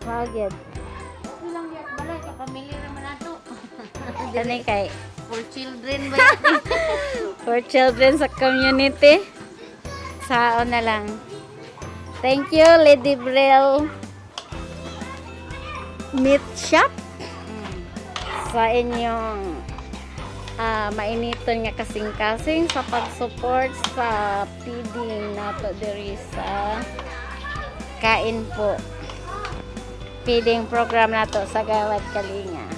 Wagid. Ilang yak balay ka pamilya naman ato. Kani kay For children ba? for children sa community. Saon na lang. Thank you, Lady Brel Meat Shop. Sa inyong mainiton nga kasing-kasing sa pag-support sa feeding nato diri sa Kain po. Feeding program nato sa Gawad Kalinga.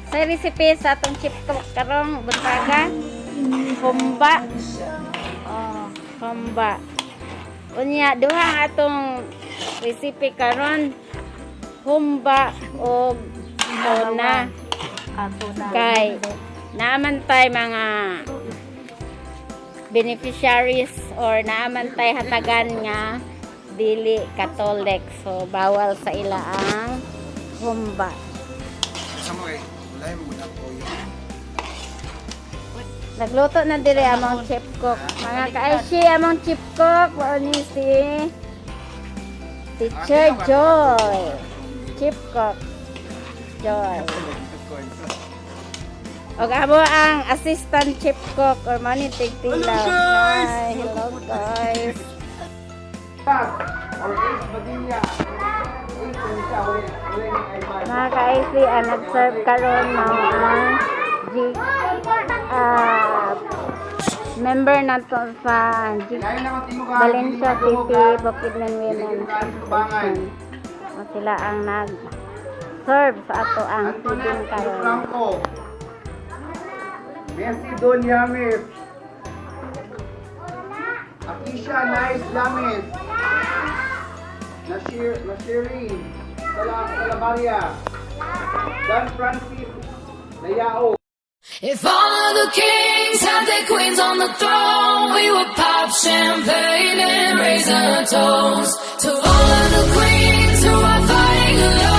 Sa recipe sa atong chip karong buntaga, humba. Oh, humba. Unya duha atong recipe karon, humba o tuna. Kay naaman tay mga beneficiaries or naaman tay hatagan nga dili Catholic, so bawal sa ila ang humba. Nagluto na dire among chip cook. Mga ka-Aisha, among chip cook mao ni si Teacher Joy. Chip cook Joy. Og amo ang assistant chip cook or mani tigtilaw. Hi, hello guys. Mga ka-Aisha, nag-serve karon na ang member nato sa Valencia City Bukidnon Women's Association. Sila ang nag-serve sa ato ang feeding karon. Messi Don Yamis. Aisha Nice Yamis. Nashirin Salabaria. Dan Francis Layao. If all of the kings had their queens on the throne, we would pop champagne and raise a toast to all of the queens who are fighting alone.